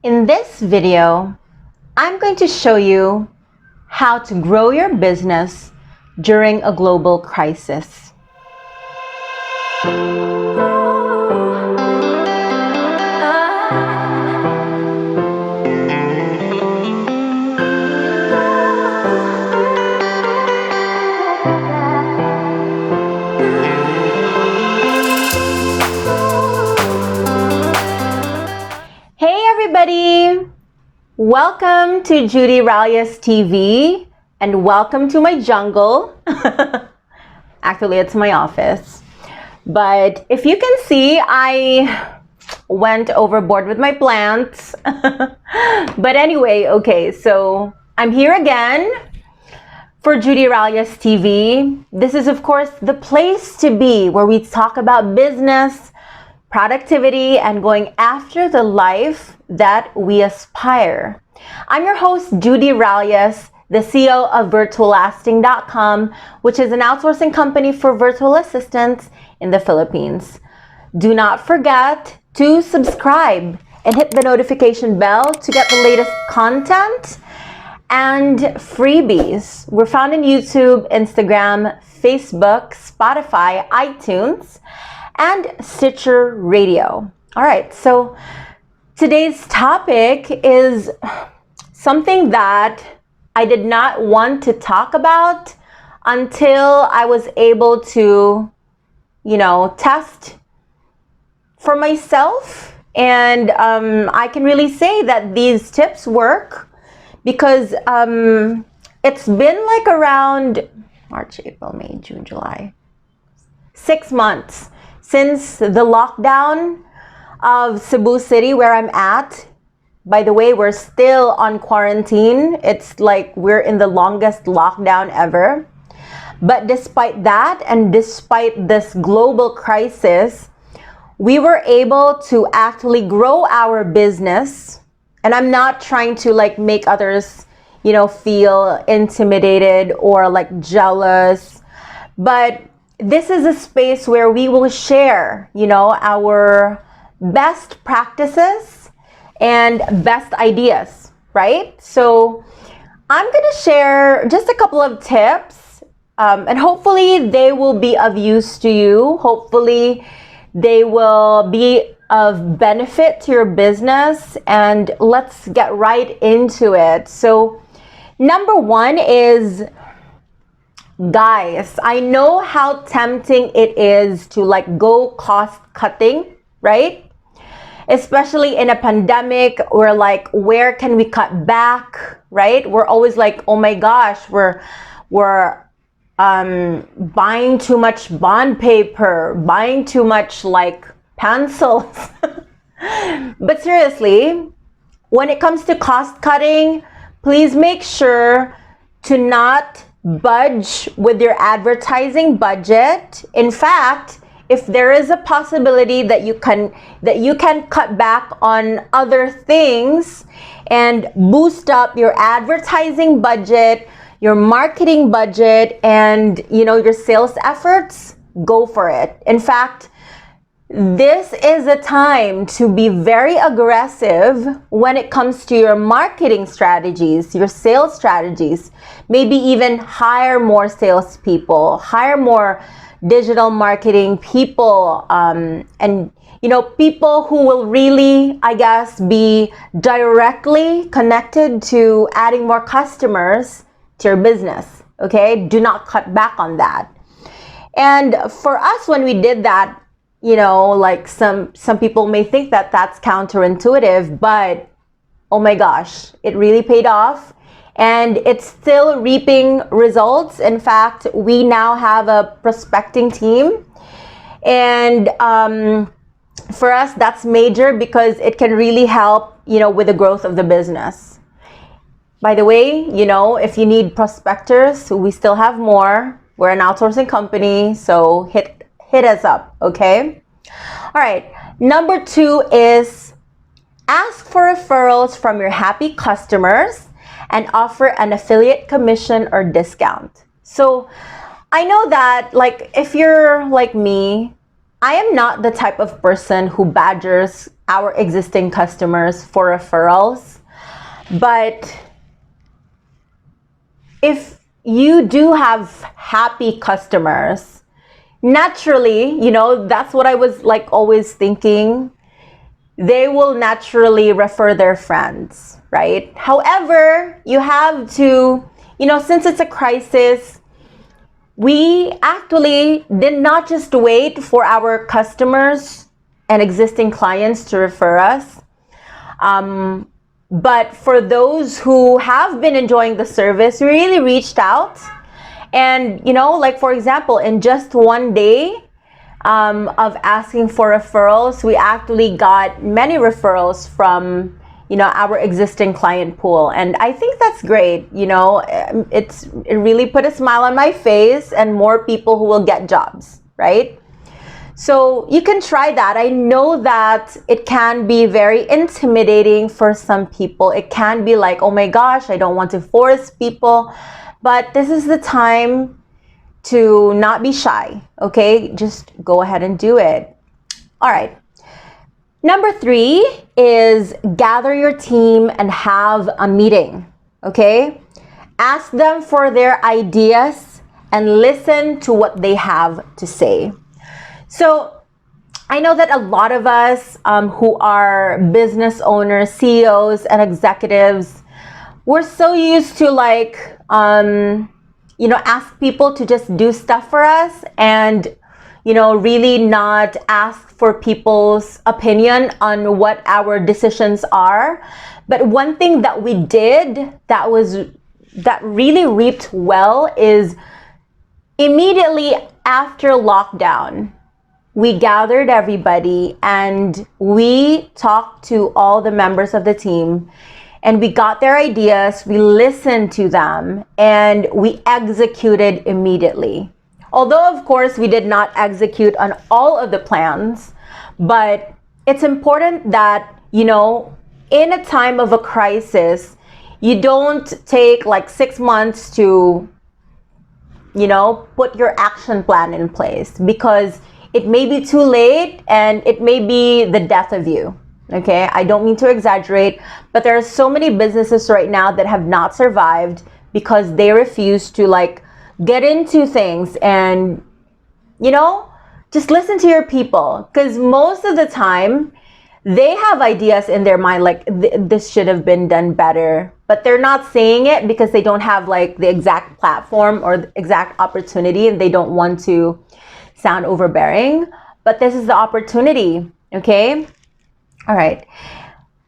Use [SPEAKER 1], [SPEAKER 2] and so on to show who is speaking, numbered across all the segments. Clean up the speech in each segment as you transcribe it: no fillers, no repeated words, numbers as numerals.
[SPEAKER 1] In this video, I'm going to show you how to grow your business during a global crisis. Hey everybody! Welcome to Judee Rallos TV and welcome to my jungle. Actually, it's my office. But if you can see, I went overboard with my plants. But anyway, okay, so I'm here again for Judee Rallos TV. This is, of course, the place to be where we talk about business, productivity, and going after the life that we aspire. I'm your host, Judee Rallos, the CEO of virtuallasting.com, which is an outsourcing company for virtual assistants in the Philippines. Do not forget to subscribe and hit the notification bell to get the latest content and freebies. We're found on YouTube, Instagram, Facebook, Spotify, iTunes, and Stitcher Radio. All right, so today's topic is something that I did not want to talk about until I was able to, test for myself. And I can really say that these tips work because it's been like around March, April, May, June, July, 6 months since the lockdown of Cebu City where I'm at. By the way, we're still on quarantine. It's like we're in the longest lockdown ever. But despite that, and despite this global crisis, we were able to actually grow our business. And I'm not trying to make others, feel intimidated or jealous. But this is a space where we will share, our best practices and best ideas, right? So I'm going to share just a couple of tips, and hopefully they will be of use to you. Hopefully they will be of benefit to your business, and let's get right into it. So number one is, guys, I know how tempting it is to go cost cutting, right? Especially in a pandemic, we're where can we cut back, right? We're always oh my gosh, we're buying too much bond paper, buying too much pencils. But seriously, when it comes to cost cutting, please make sure to not budge with your advertising budget. In fact, if there is a possibility that you can cut back on other things and boost up your advertising budget, your marketing budget, and your sales efforts, go for it. In fact, this is a time to be very aggressive when it comes to your marketing strategies, your sales strategies. Maybe even hire more salespeople, hire more digital marketing people, and people who will really, I guess, be directly connected to adding more customers to your business. Okay, do not cut back on that. And for us, when we did that, some people may think that that's counterintuitive, but oh my gosh, it really paid off. And it's still reaping results. In fact, we now have a prospecting team. And for us, that's major because it can really help, with the growth of the business. By the way, if you need prospectors, we still have more. We're an outsourcing company, so hit us up, okay? All right, number 2 is ask for referrals from your happy customers and offer an affiliate commission or discount. So I know that if you're like me, I am not the type of person who badgers our existing customers for referrals. But if you do have happy customers, naturally, that's what I was like always thinking. They will naturally refer their friends, right? However, you have to, since it's a crisis, we actually did not just wait for our customers and existing clients to refer us. But for those who have been enjoying the service, we really reached out. And, like for example, in just one day of asking for referrals, we actually got many referrals from, our existing client pool. And I think that's great. It really put a smile on my face, and more people who will get jobs, right? So you can try that. I know that it can be very intimidating for some people. It can be like, oh my gosh, I don't want to force people. But this is the time to not be shy, okay? Just go ahead and do it. All right. Number 3 is gather your team and have a meeting, okay? Ask them for their ideas and listen to what they have to say. So I know that a lot of us who are business owners, CEOs, and executives, we're so used to ask people to just do stuff for us and, really not ask for people's opinion on what our decisions are. But one thing that we did that really reaped well is immediately after lockdown, we gathered everybody and we talked to all the members of the team, and we got their ideas, we listened to them, and we executed immediately. Although, of course, we did not execute on all of the plans, but it's important that, in a time of a crisis, you don't take like 6 months to, put your action plan in place, because it may be too late and it may be the death of you. Okay, I don't mean to exaggerate, but there are so many businesses right now that have not survived because they refuse to get into things and, just listen to your people. Because most of the time, they have ideas in their mind like this should have been done better, but they're not saying it because they don't have the exact platform or the exact opportunity, and they don't want to sound overbearing. But this is the opportunity, okay? All right.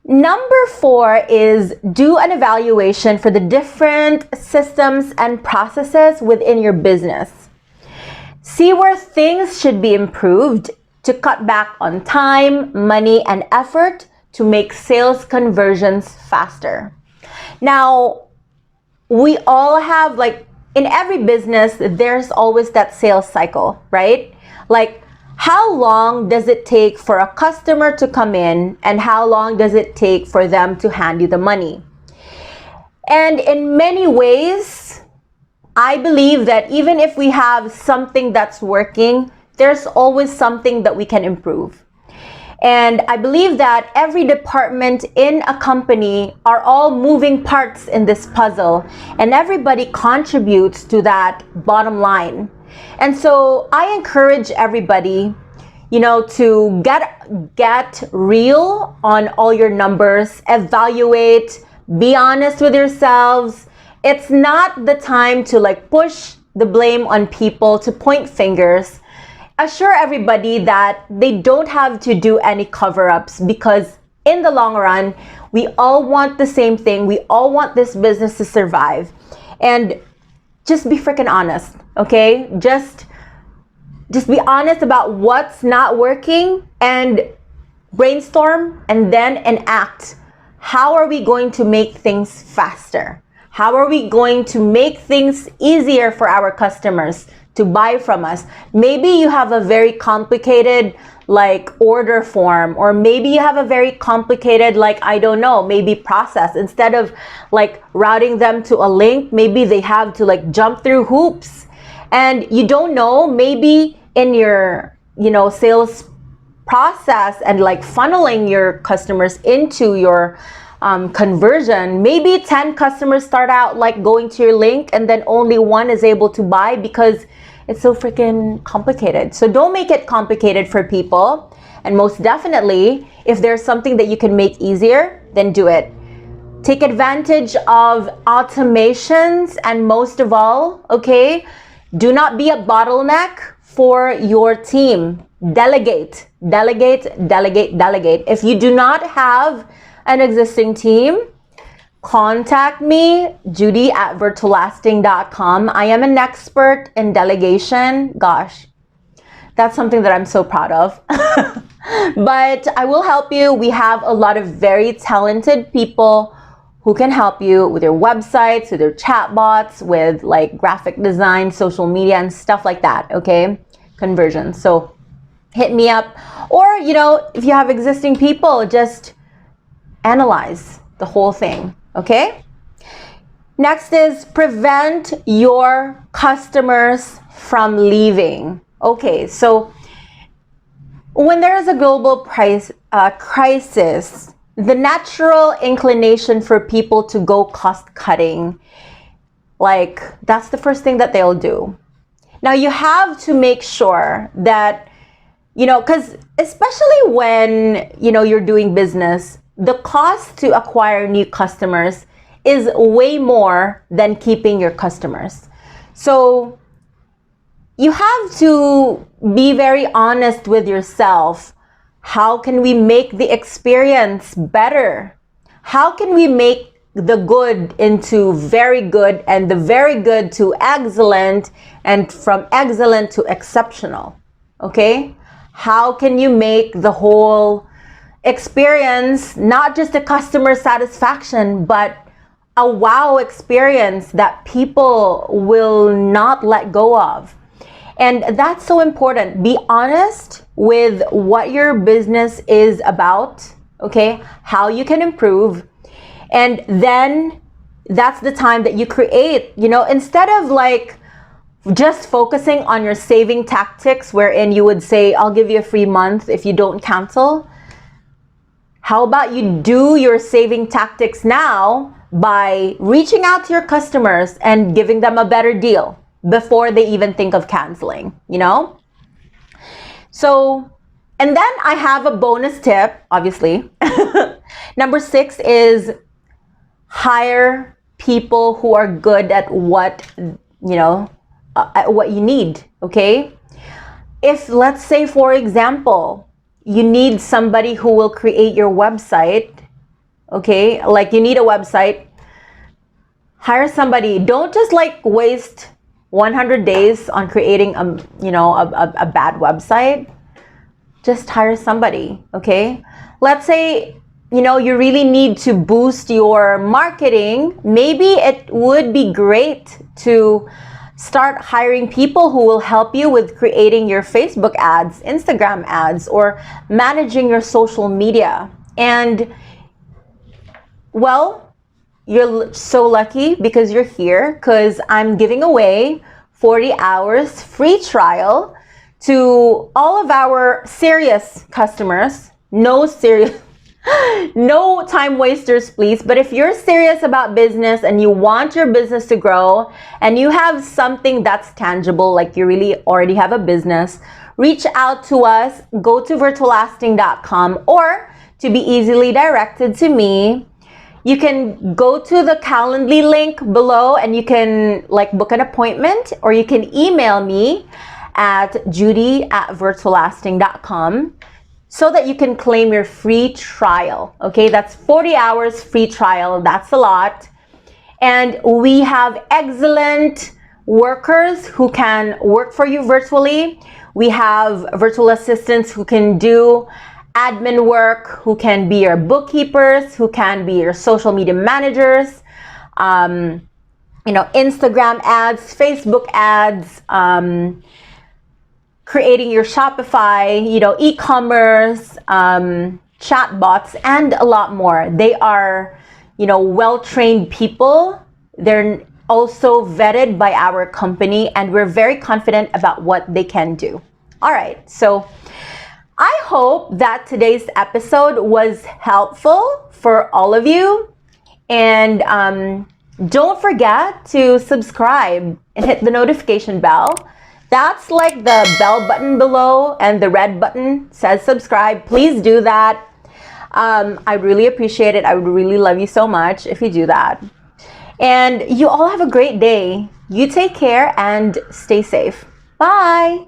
[SPEAKER 1] Number 4 is do an evaluation for the different systems and processes within your business. See where things should be improved to cut back on time, money, and effort to make sales conversions faster. Now, we all have in every business, there's always that sales cycle, right? How long does it take for a customer to come in, and how long does it take for them to hand you the money? And in many ways, I believe that even if we have something that's working, there's always something that we can improve. And I believe that every department in a company are all moving parts in this puzzle, and everybody contributes to that bottom line. And so I encourage everybody, to get real on all your numbers, evaluate, be honest with yourselves. It's not the time to push the blame on people, to point fingers. Assure everybody that they don't have to do any cover-ups, because in the long run, we all want the same thing. We all want this business to survive. And just be freaking honest, okay? Just be honest about what's not working, and brainstorm and then enact. How are we going to make things faster? How are we going to make things easier for our customers to buy from us? Maybe you have a very complicated order form, or maybe you have a very complicated maybe process. Instead of routing them to a link, maybe they have to jump through hoops. And you don't know, maybe in your sales process and like funneling your customers into your conversion, maybe 10 customers start out like going to your link and then only one is able to buy because it's so freaking complicated. So don't make it complicated for people. And most definitely, if there's something that you can make easier, then do it. Take advantage of automations, and most of all, okay, do not be a bottleneck for your team. Delegate, delegate, delegate, delegate. If you do not have an existing team, contact me, Judee at virtuallasting.com. I am an expert in delegation. Gosh, that's something that I'm so proud of. But I will help you. We have a lot of very talented people who can help you with your websites, with your chatbots, with like graphic design, social media, and stuff like that, okay? Conversions. So hit me up. Or, you know, if you have existing people, just analyze the whole thing, okay? Next is prevent your customers from leaving. Okay, so when there is a global crisis, the natural inclination for people to go cost cutting, like that's the first thing that they'll do. Now you have to make sure that, you know, because especially when, you know, you're doing business, the cost to acquire new customers is way more than keeping your customers. So you have to be very honest with yourself. How can we make the experience better? How can we make the good into very good and the very good to excellent and from excellent to exceptional? Okay? How can you make the whole experience not just a customer satisfaction, but a wow experience that people will not let go of? And that's so important. Be honest with what your business is about, okay? How you can improve. And then that's the time that you create, you know, instead of like just focusing on your saving tactics wherein you would say, I'll give you a free month if you don't cancel. How about you do your saving tactics now by reaching out to your customers and giving them a better deal before they even think of canceling, you know? So, and then I have a bonus tip, obviously. Number 6 is hire people who are good at what, you know, at what you need, okay? If, let's say, for example, you need somebody who will create your website, okay? Like you need a website, hire somebody. Don't just like waste 100 days on creating a bad website. Just hire somebody, okay? Let's say, you know, you really need to boost your marketing. Maybe it would be great to start hiring people who will help you with creating your Facebook ads, Instagram ads, or managing your social media. And, well, you're so lucky because you're here, because I'm giving away 40 hours free trial to all of our serious customers. No time wasters, please. But if you're serious about business and you want your business to grow and you have something that's tangible, like you really already have a business, reach out to us. Go to virtuallasting.com, or to be easily directed to me, you can go to the Calendly link below and you can like book an appointment, or you can email me at judee@virtuallasting.com so that you can claim your free trial. Okay, that's 40 hours free trial. That's a lot. And we have excellent workers who can work for you virtually. We have virtual assistants who can do admin work, who can be your bookkeepers, who can be your social media managers, you know, Instagram ads, Facebook ads, creating your Shopify, you know, e-commerce, chatbots, and a lot more. They are, you know, well-trained people. They're also vetted by our company, and we're very confident about what they can do. All right, so I hope that today's episode was helpful for all of you. And don't forget to subscribe and hit the notification bell. That's like the bell button below, and the red button says subscribe. Please do that. I really appreciate it. I would really love you so much if you do that. And you all have a great day. You take care and stay safe. Bye.